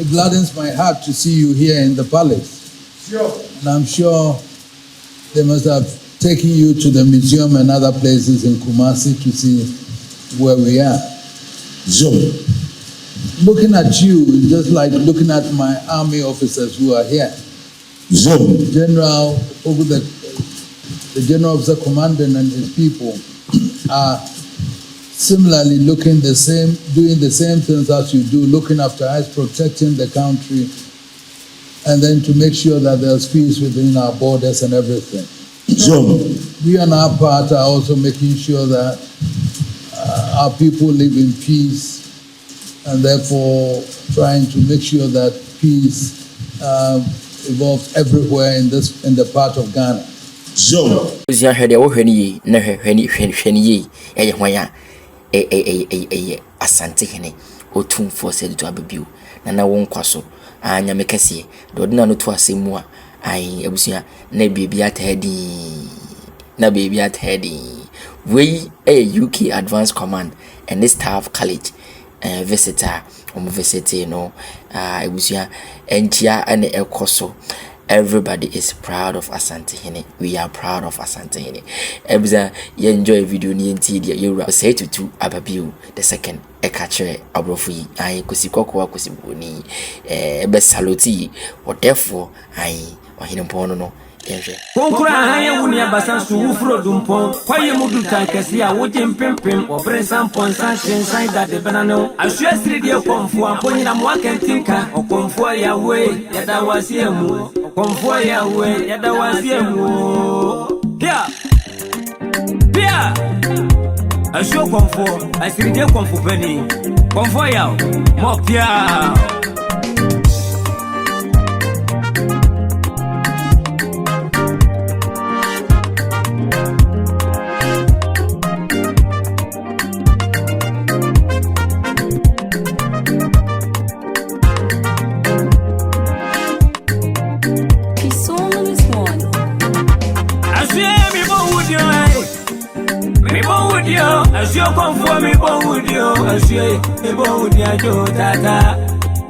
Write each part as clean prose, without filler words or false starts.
it gladdens my heart to see you here in the palace. Sure. And I'm sure they must have taken you to the museum and other places in Kumasi to see where we are. Zoom. Looking at you is just like looking at my army officers who are here. Zoom. General Ogu, the General Officer Commandant and his people are similarly looking the same, doing the same things as you do, looking after us, protecting the country, and then to make sure that there's peace within our borders and everything. Zoom. We on our part are also making sure that our people live in peace, and therefore trying to make sure that peace evolves everywhere in the part of Ghana. Zoom. Asantehene Otumfuo said to ababiu na won kwaso anya mekase do na no to asemu a ai abusia na bibia atadi we UK Advanced Command and this Staff College visitor visit no abusia entia ane ekoso. Everybody is proud of Asantehene. We are proud of Asantehene. Ebza, you enjoy video ni enti you say to ababiu the second catcher abrofi I kusikoko kusibuni ebe saluti or therefore I wahinompono no. Konkura hanya wuni abasan su ufro dumpon kwaye mudu tankesi a wojin pimpim obresa ponsa shensan da de benano asua siri de konfo aponyi na mwakentinka okonfo ya we yada wasiemu okonfo ya we yada wasiemu pia asua konfo asiri de konfo beni konfo ya mo pia. As you come for me, born with you, as you born with your tata.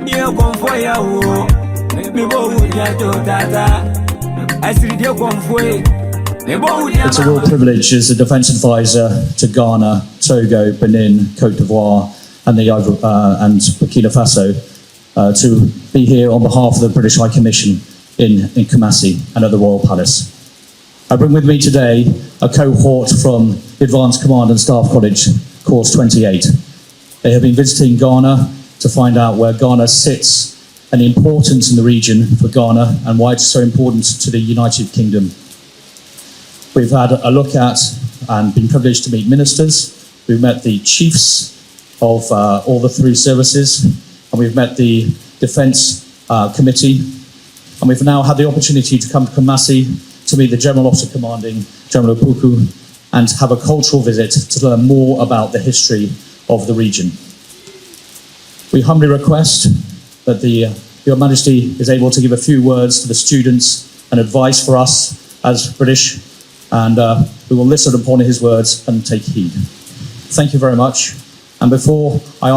You come for your me born with your tata. I see you come for it. It's a real privilege as a defence advisor to Ghana, Togo, Benin, Cote d'Ivoire, and and Burkina Faso to be here on behalf of the British High Commission in Kumasi and at the Royal Palace. I bring with me today a cohort from the Advanced Command and Staff College, Course 28. They have been visiting Ghana to find out where Ghana sits and the importance in the region for Ghana and why it's so important to the United Kingdom. We've had a look at and been privileged to meet ministers. We've met the chiefs of all the three services, and we've met the Defence Committee, and we've now had the opportunity to come to Kumasi to meet the General Officer Commanding, General Opuku, and have a cultural visit to learn more about the history of the region. We humbly request that Your Majesty is able to give a few words to the students and advice for us as British, and we will listen upon his words and take heed. Thank you very much. And before I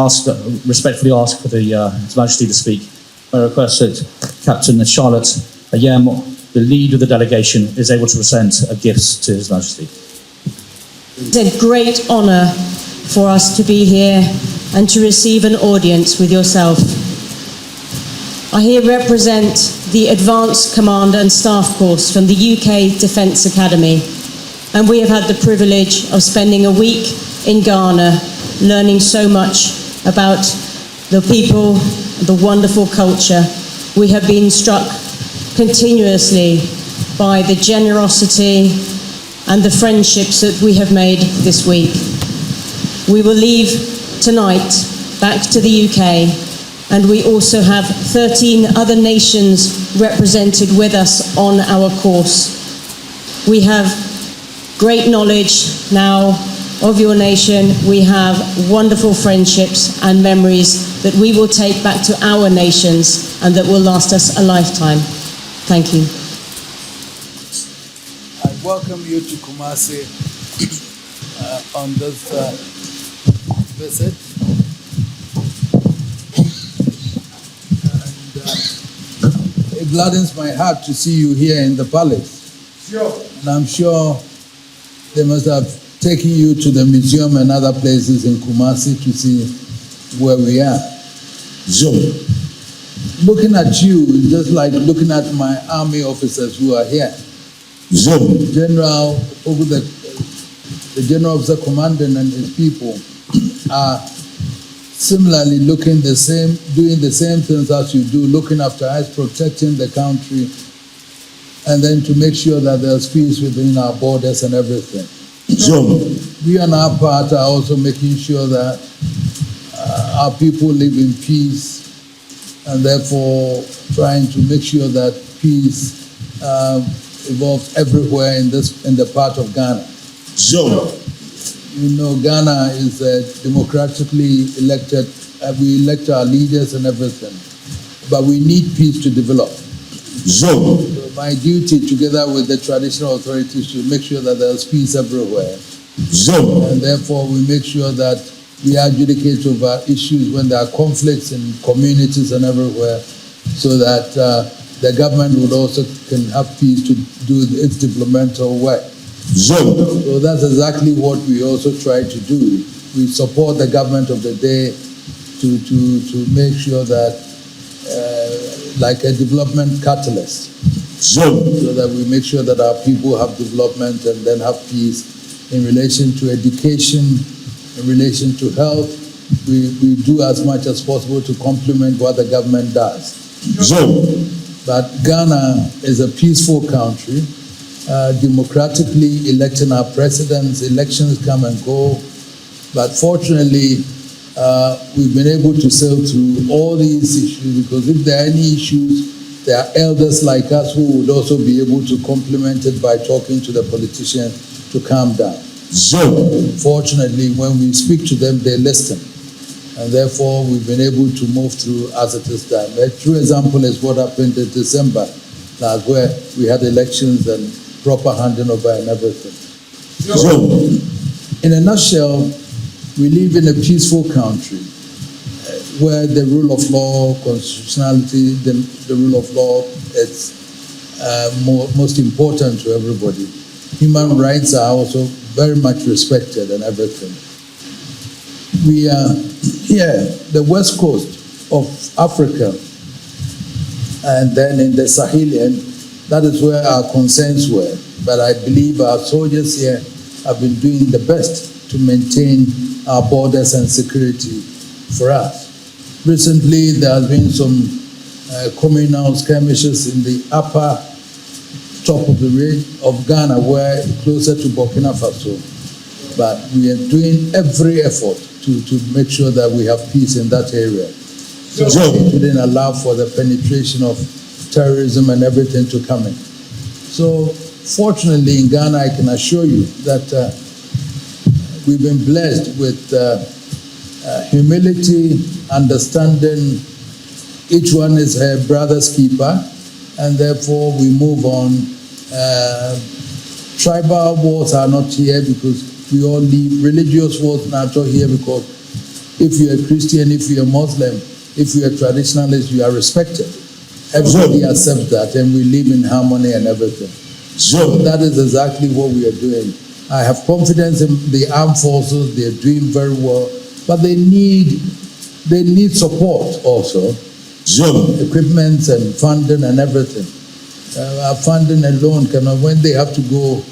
respectfully ask for His Majesty to speak, I request that Captain Charlotte Ayem, the lead of the delegation, is able to present a gift to His Majesty. It's a great honour for us to be here and to receive an audience with yourself. I here represent the Advanced Command and Staff course from the UK Defence Academy, and we have had the privilege of spending a week in Ghana learning so much about the people, the wonderful culture. We have been struck continuously by the generosity and the friendships that we have made this week. We will leave tonight back to the UK, and we also have 13 other nations represented with us on our course. We have great knowledge now of your nation. We have wonderful friendships and memories that we will take back to our nations and that will last us a lifetime. Thank you. I welcome you to Kumasi on this visit. gladdens my heart to see you here in the palace. Sure. And I'm sure they must have taken you to the museum and other places in Kumasi to see where we are. Sure. Looking at you is just like looking at my army officers who are here. Sure. General over the general officer commandant and his people are similarly doing the same things as you do, looking after us, protecting the country, and then to make sure that there's peace within our borders and everything. Sure. We on our part are also making sure that our people live in peace, and therefore trying to make sure that peace evolves everywhere in the part of Ghana. Sure. You know, Ghana is democratically elected. We elect our leaders and everything, but we need peace to develop. Sure. So my duty, together with the traditional authorities, to make sure that there's peace everywhere. Sure. And therefore, we make sure that we adjudicate over issues when there are conflicts in communities and everywhere, so that the government would also can have peace to do its developmental work. Sure. So that's exactly what we also try to do. We support the government of the day to make sure that, like a development catalyst, Sure. so that we make sure that our people have development and then have peace in relation to education, in relation to health. We do as much as possible to complement what the government does. Sure. But Ghana is a peaceful country, democratically electing our presidents. Elections come and go. But fortunately, we've been able to sail through all these issues, because if there are any issues, there are elders like us who would also be able to complement it by talking to the politicians to calm down. Sure. Fortunately, when we speak to them, they listen. And therefore, we've been able to move through as it is done. A true example is what happened in December, last, where we had elections and proper handing over and everything. Sure. In a nutshell, we live in a peaceful country where the rule of law, constitutionality, the rule of law, it's most important to everybody. Human rights are also very much respected and everything. We are here, the west coast of Africa, and then in the Sahelian, that is where our concerns were. But I believe our soldiers here have been doing the best to maintain our borders and security for us. Recently, there has been some communal skirmishes in the upper top of the range of Ghana, where closer to Burkina Faso. But we are doing every effort to make sure that we have peace in that area. So it wouldn't allow for the penetration of terrorism and everything to come in. So fortunately in Ghana, I can assure you that we've been blessed with humility, understanding. Each one is her brother's keeper, and therefore we move on. Tribal wars are not here because we all live. Religious wars are not here because if you're a Christian, if you're a Muslim, if you're a traditionalist, you are respected. Everybody accepts that, and we live in harmony and everything. So that is exactly what we are doing. I have confidence in the armed forces. They are doing very well, but they need support also. Equipment and funding and everything. Our funding alone cannot, when they have to go,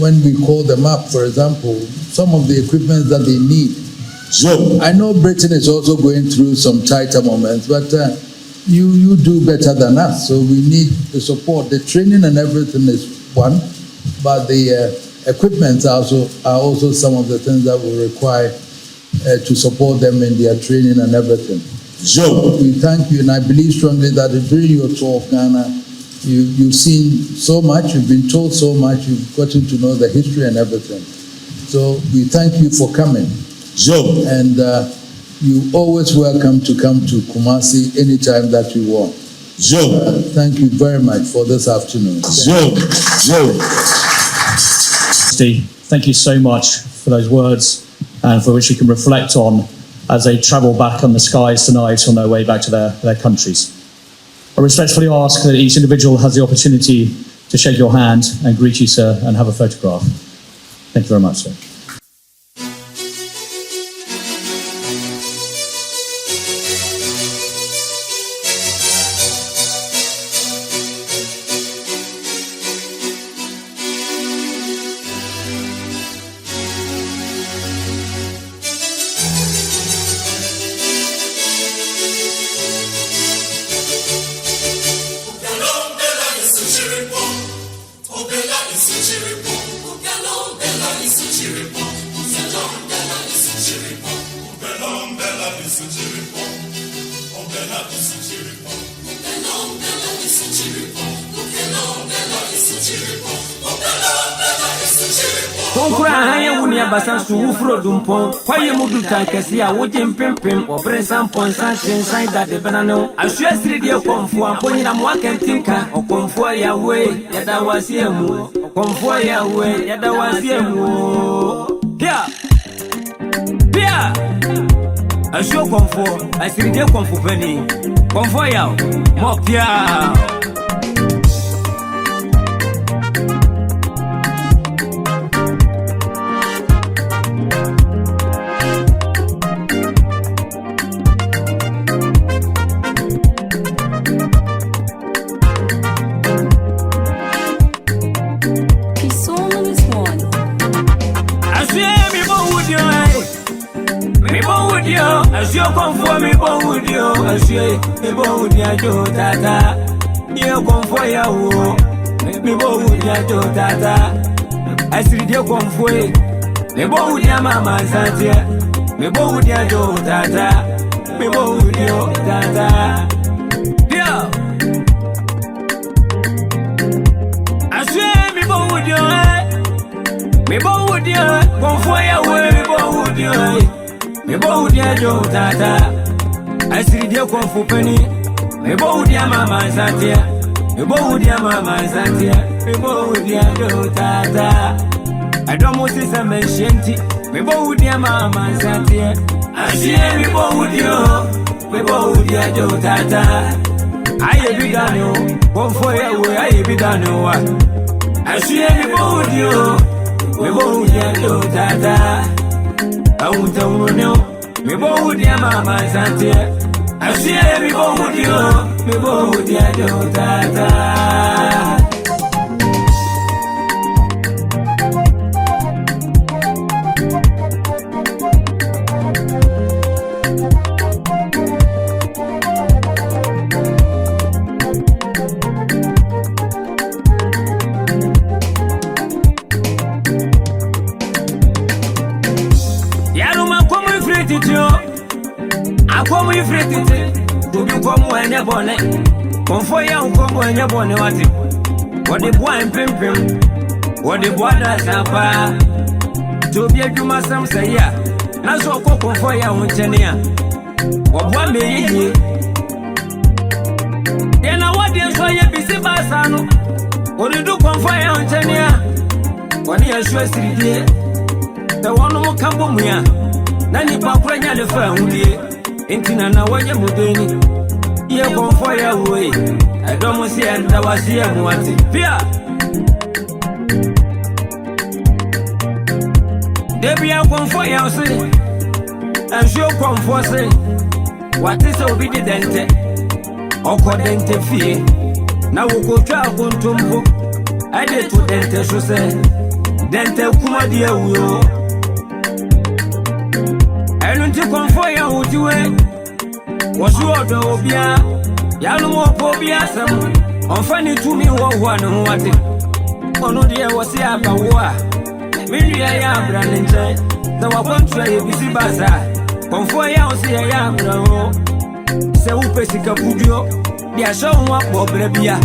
when we call them up, for example, some of the equipment that they need. I know Britain is also going through some tighter moments, but you do better than us, so we need the support. The training and everything is one, but the equipment are also some of the things that we require to support them in their training and everything. We thank you, and I believe strongly that during your tour of Ghana, you've seen so much, you've been told so much, you've gotten to know the history and everything. So we thank you for coming. And you're always welcome to come to Kumasi anytime that you want. Thank you very much for this afternoon. Steve, thank you so much for those words, and for which we can reflect on as they travel back on the skies tonight on their way back to their countries. I respectfully ask that each individual has the opportunity to shake your hand and greet you, sir, and have a photograph. Thank you very much, sir. Konkura wunia basan suufro dumpo kwaye mudu tankesi a wojin pimpim obrensan ponsan shensan da de benano asuasiri de konfo amponyina mwakentinka okonfo ya we yada wasiemu okonfo ya we yada wasiemu pia asuo konfo asiri de konfo pani konfo ya mo pia Asio konfo mi bon wudio asio mi bon wudia jo tata ye konfo ya wo mi bon wudia jo tata asiri de konfo e mi bon wudia mama santie mi bon wudia jo tata mi bon wudio tata dia asio mi bon wudio mi bon wudia konfo ya wo mi bon wudio me bo dia jo tata asiri dia konfo pani me bo dia mama santia me bo dia mama santia me bo dia jo tata adomo sisa menshenti me bo dia mama santia asiri me bo dia jo tata aye bidano konfo ya we aye bidano wa asiri me bo dia jo tata Otumfuo me bo dia mama sante asie me bo dia jo tata Akomu ifrititi Tubi komu enye bone Konfo ya ukomu enye bone wati Wadi bua mpimpim Wadi bua da sapa Tubi ejuma samsaya Naso ko konfo ya unchenia Wabua meyiyi Yena wadi enso ye bisi basano Wadi du konfo ya unchenia Wadi ya shwe siridie Te wanu mukambu muya Nani pa kurenya lefa hundie Intina na wanye mudeni Ye konfo ya uwe Adomu siya ndawasi ya muwati Pia Debi ya konfo ya usi Anshio konfo si Watise ubidi dente Oko dente fie Na wukocha kuntumbu Ade tu dente shuse Dente kuma diye uyo Enunti konfo ya ujiwe Wasu odo obia Yanu mwopo obia samu Onfani tumi wahuwa na mwate Onudie wasi hapa uwa Minu ya abra ninche Za wakontu ya yebisi basa Konfo ya osi ya abra ho Se upe sika pudio Bia show mwapo brebia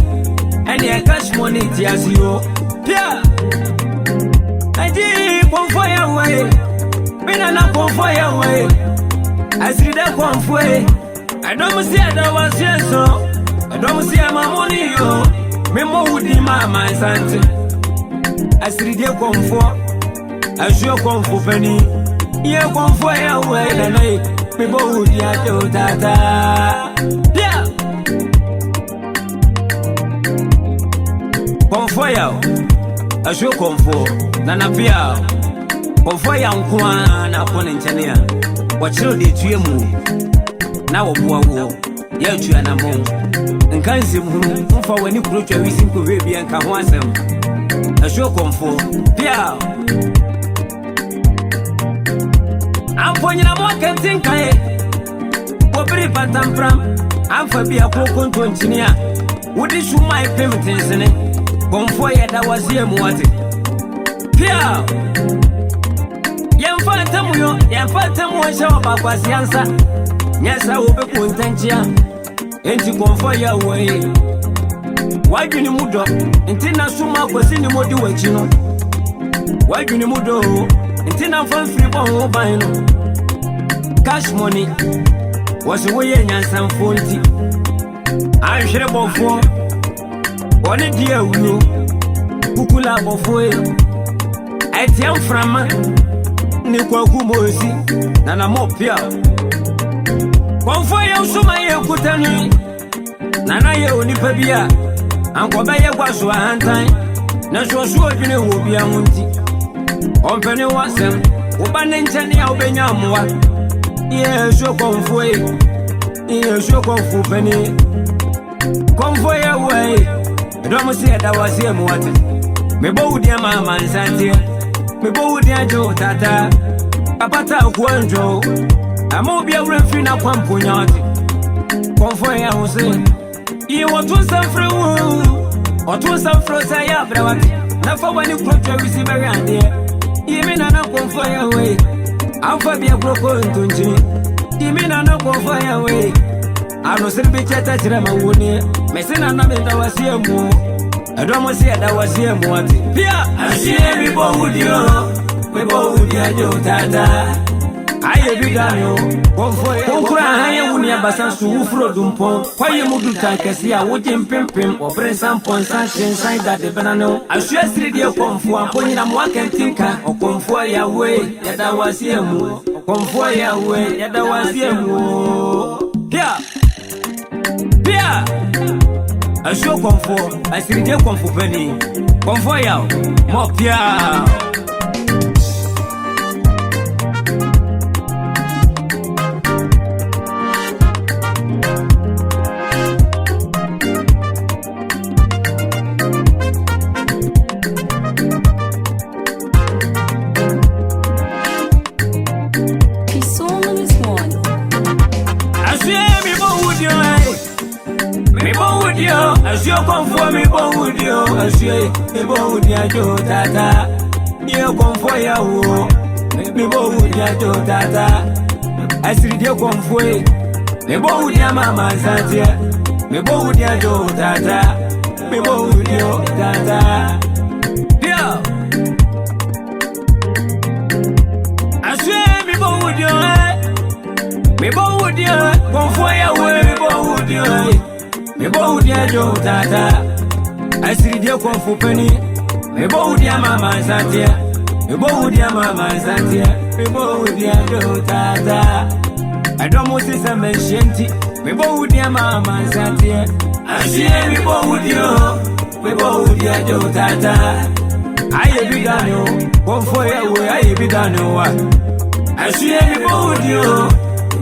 Eni ya cash money tiasi ho Pia Aji konfo ya uwe Mina na konfo ya uwe Asirida konfo ya I don't see a was yes, so I don't see a money, yo. Memo would be my santi. I see the comfort. I sure come for penny. You come for your way, and I people would ya do tata. Yeah. Confoya, a show comfort, Nana Pia, Confoya, Kwana, upon engineer. What shall they to you? Now, Boa, Yachu and a moon, and can't see whom for when you put your missing baby and come once them. A show comfort, Pia. I'm pointing out what can think I. Wobri patam pram, I'm for be a cocoa to engineer. Would you my payment in it? Confoya that was here, Muati. Pia Yamfatamu, Yamfatamu, show up as Yansa. Yes, I will be contentia. Ain't you confoya away? Why do you move up? Intina Suma was in the modi wachino. Why do you move up? Intina for free on bino. Cash money was away in Yansan 40. I'm sure about 4. One dear will Kukula before I tell from Nico Kumosi, Nana Mopia. Confoya Sumaya Kutani Nana Unipabia, Uncle Baya was one time. National Sword will be a munti. On Penny was them, Ubanentani Albenyamwa. Yes, so confoy. Yes, so confu penny. Confoy away. I don't see that was here, Moat. Me bow dear mamma and Santia. Me bow dear Joe Tata. Apata Quanjo. I'm all be a referee now, Pampunyati. Confoy, I will say. You want to suffer, or to suffer, say, Abrawati. Now for when you put your receiver around here. Even an uncle fire away. I'll be a broken tunji. Even an uncle fire away. I don't see the picture that I'm a woody. Messing on that was here more. I don't see that was here more. Pia, I see every boy with you. We both with your Tata. I be done. Otumfuo wunia basan suufro dumpo. Kwa ye mudu tankesi a wojim pimpim. Obre sampon sanchen sign that the banano. Ashuesri die Otumfuo amponi na mwake ntinka. Otumfuo ya we yada wasie mu. Otumfuo ya we yada wasie mu. Pia Ashu Otumfuo asiri die Otumfuo peni. Otumfuo ya mo pia. As you come for me, born with you, as you born with your Tata. You come for your me born with your Tata. I see you come for me, born with your Mama Santia. Me born with your Tata. Me born with your Tata. Yeah. As you me born with your, me born with your, come for your way, me born with your. Me bow dear Joe Tata. I see dear Otumfuo penny. Me bow dear Mama Santia. Me bow dear Mama Santia. Me bow dear Joe Tata. I don't want to say mentioned. Me bow dear Mama Santia. I see me bow dear. Me bow dear Joe Tata. I be done. Otumfuo way I be done. I see me bow dear.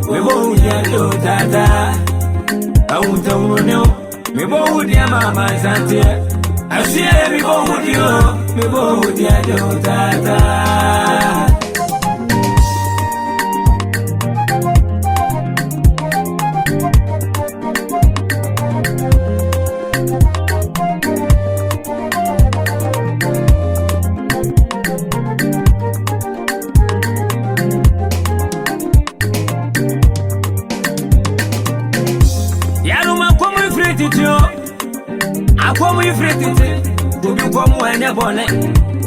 Me bow dear Joe Tata. I won't tell you, me bow with your Mama Santia. I see me bow with you, me bow with your Tata. I come with it to become when you're born.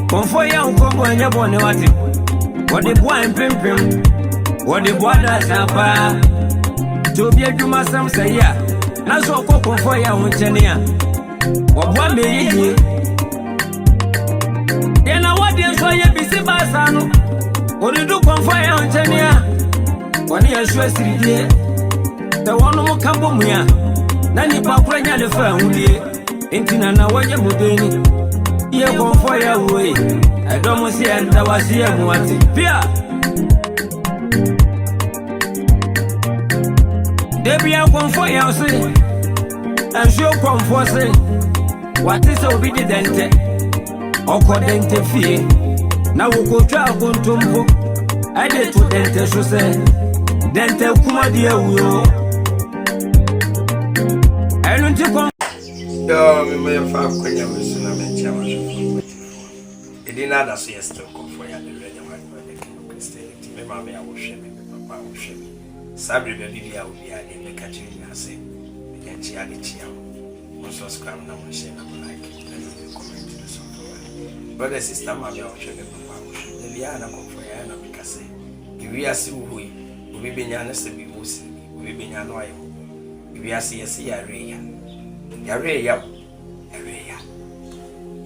Confoya come when you're born. What the boy and pimpim, what the boy does have to be a Juma some say, yeah. That's what Confoya won't tell you. What one may ye? Then I want you so you be see by son. What you do Confoya on Tenia? When you're sure the one who come from here. Nani pa kwenya le fa hudie enti na na waje mudeni Ye konfo ya we. I don't see and I was here muati. Pia. Debi ya konfo ya se. And show konfo se. What is obedient? Oko dente fie. Na ukotwa akontompo. Ade to dente so se. Dente kuma dia uyo. Elunti kon. Yo, me may fa kwenya me so na me tia ma so. Edi na da so yesterday konfo ya de reja ma de Christianity. Me ma me awohwe me papa awohwe me. Sabre be bibia obi a de me ka chiri na se. Me nchi ade chia. Mo so scam na mo share na like. Comment to so. Brother sister ma me awohwe me papa awohwe. De bia na konfo ya na me ka se. Iwi ase wo yi. Obi benya na se bi wo se. Obi benya no ayo. Iwi ase yesi ya reya. Yareya.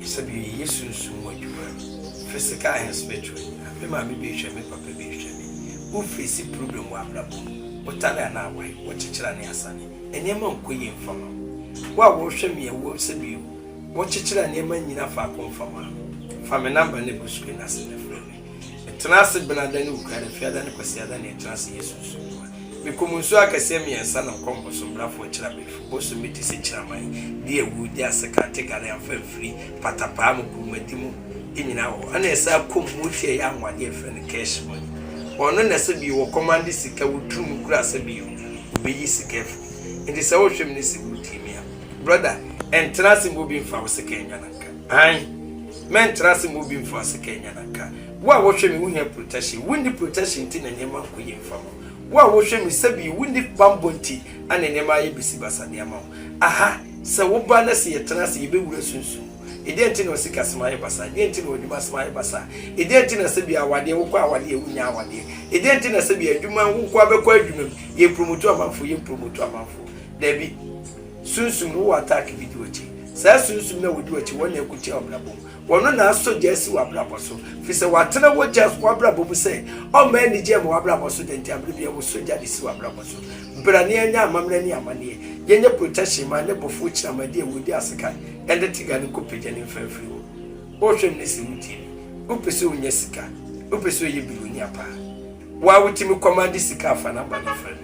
Isabi Yesu nsumo adwuma. Physical and spiritual. Me ma me be hwe me papa be hwe me. Wo face problem wa abrabo. Wo tare na awai, wo chichira ne asane. Enema nkoyi mfama. Wa wo hwe me wo sabi wo chichira ne ma nyina fa konfama. Fa me number ne bu screen ase ne frame. Etnase benada ne ukare fiada ne kwasiada ne etnase Yesu nsumo. Mikomunsu akase me yansa na kombo so brafo chira befu boso meti se chira man de ewu de asaka tegare amfa free patapa mu kumadimu enyina ho ana esa komutie ya anwade efe ne cash money ono na se bi wo command sika wutum kura se bi obeyi sika efu indi se wo hwem ne se wutimia brother entrance mo bi mfa wo sika enya nanka ai men trance mo bi mfa sika enya nanka wo a wo hwem wo hia protection wundi protection ti na nyema koyi mfa mo wa wo hwe mi sabi wundi bambonti ane ne ma ye bisi basa ne ama aha se wo ba na se yetena se ye bewura sunsun edi enti na osika sema ye basa edi enti na odima sema ye basa edi enti na sabi awade wo kwa awade ewunya awade edi enti na sabi adwuma wo kwa abekwa adwuma ye promote amanfo debi sunsun wo attack video chi sa sunsun na wodi wachi wona ekuti obrabo wono na aso jesi wa brabo so fi se watena wo jesi wa brabo bu se o ma ni je mo wa brabo so denti abribia wo so jadi si wa brabo so brane anya amamra ni amane yenye protection ma ne bofu chira ma de wodi asika ende tiga ni kopeja ni mfamfiri wo hwem ne si muti wo pese onya sika wo pese oye biloni apa wa wutimi command sika afa na ba na friend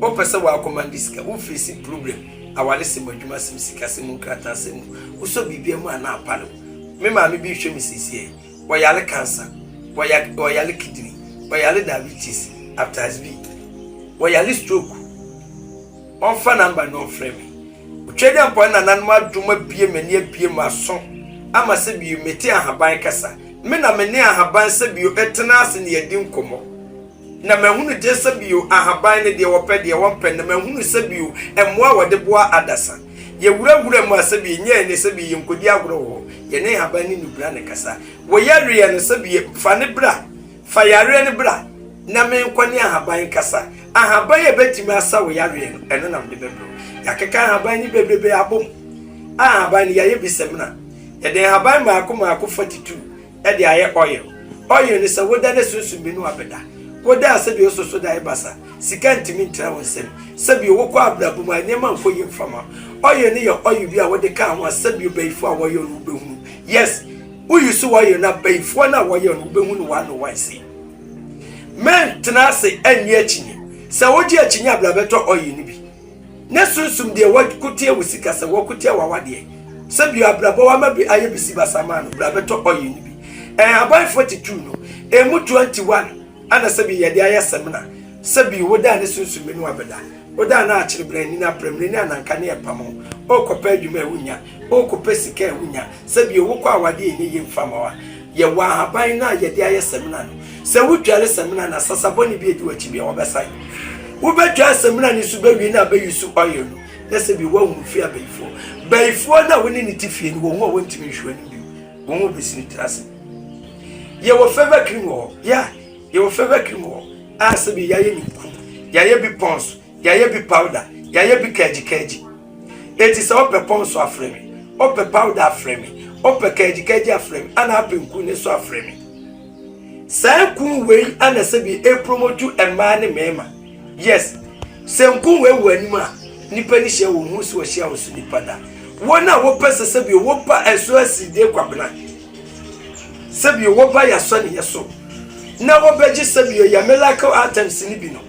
wo pese wa command sika wo face problem awale se madwuma sim sika se mu krata se mu uso bibia mu ana apalo me ma me bi hwe mi sisi wo yale cancer wo yale kidney wo yale diabetes after SB wo yale stroke on fa number no frame utwede ampo na nanum adwuma bie mani abie maso ama se bi meti ahaban kasa me na meni ahaban se bi etena ase ne yedi nkomo na mahunu je sabio ahaban ne de wope de wonpe na mahunu sabio emmoa wode boa adasa ye wura mu asabi nye ne sabi yinkodi agro ho ye ne ahaban ne nubra ne kasa wo yare ne sabi fa ne bra fa yare ne bra na me nkwani ahaban kasa ahaban ye betimi asa wo yare eno na de bebro yakeka ahaban ni bebrebe abom ahaban ya ye bisemna ye de ahaban ma akoma 42 e de aye oil ne se woda ne sunsun bi no abeda woda asabi ososo da ibasa sika ntimi ntra wonsem sabi wo kwa abrabo ma nyema nko yimfama oil ne yo oil bi a wode ka ho asabi beifo a woyo no behu yes uyusu woyo na beifo na woyo no behu no wa no wansi men tenase anyi achinye sa woji achinye abrabeto oil ni bi ne sunsum de wakutie wusika sa wakutie wawade sabi abrabo wa ma bi aye bisi basama no abrabeto oil ni bi abai 42 no emu 21 ana sabi yade aya semna sabi woda ne sunsume no abeda woda na achire brani na premni na nanka ne epamo okopa adwuma ewunya okopa sika ewunya sabi wo kwa awade ye yemfamawa ye wa haban na yade aya semna no se wutwale semna na sasaboni bi edi wachi bi wobesai wo betwa semna ni su bawi na bayusu oyo no na sabi wo hu fi abaifo na woni ni tifie ni wo ho wontimi hwani bi wo ho besini trase ye wo favor cream wo ya ye wo favor cream wo asabi yaye ni ku yaye bi pons yaye bi powder yaye bi kaji eti se ope pons so afremi ope powder afremi ope kaji afremi ana apenku ne so afremi sa ku we ana sabi e promote ema ne mema yes se ku we wo anima nipa ni hye wo hu so hye wo so nipa da Wona wo pese se bi wo pa eso aside kwabena se bi wo ba yaso ne yeso na wo beji se bi ya miracle items ni bi no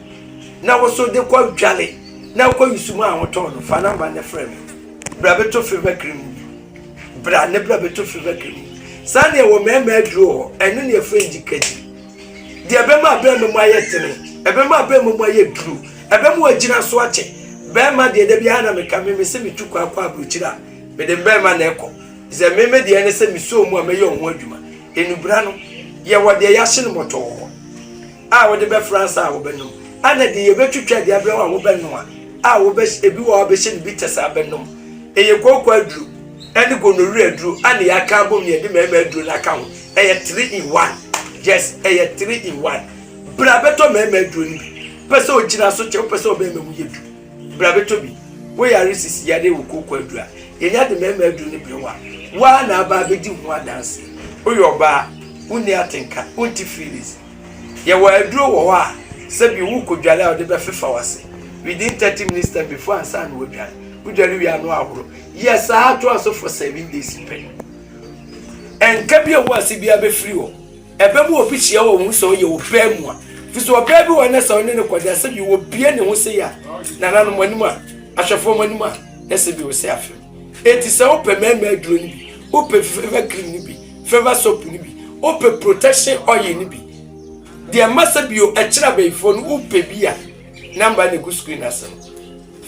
na wo so de kwa dwale na kwa yusuma ahoto no fa namba ne frame bra beto fever cream bra ne bra beto fever cream sane wo mema aduro eno ne friend kadi de ebema abem mu ayetene ebema abem mu ayeduru ebema agina so ache bema de bia na meka me se mitukwa akwa abrochira me de bema na eko ze meme de ene se miso mu ameyo ho adwuma enubra no ye wode ya hye no moto a wode be France a wo benum ana de ye betwitwa de abra wo benum a wo be ebi wo be hye bi tesa benum eye kokwa aduru ene gonori aduru ana ya ka bom ye de meme aduru na ka ho eye 3 in 1 yes eye 3 in 1 bra beto meme aduru ni pese o gina so che pese o be memu yedu bra beto bi wo ya resisi ya de wo kokwa aduru ye nya de meme aduru ni brewa wa na ba be di ho adanse oyoba uni atenka unti feelings ye wa aduru wo a se bi wo kodwale a de be fefa wase within 30 minutes time before ansan wo dwale wo dwale wi anu ahoro yes I had to also for 7 days pay en kabi wo ase bia be free wo ebe mu obi chia wo hu so ye wo pa mu a fi so oba bi wo na so ne kwada se bi wo bie ne ho se ya na nanu manimu a ahwefo manimu a ese bi wo se afi eti se wo pe mema aduro ni bi wo pe fever cream ni bi fever soap ni bi wo pe protection oil ni bi de masa bi o akira be fo no wo pe bi a number ne go screen asen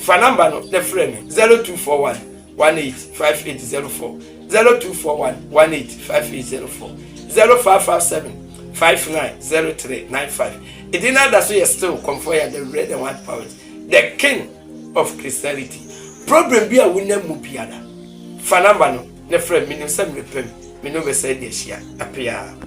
fa number no the friend 0241 185804 0241 185804 0557 590395. It is not that so you still come for the red and white power, the king of Christianity. Problem be a winner mupiada. Fanambano, the friend, minimum some repent, minimum say this year, appear.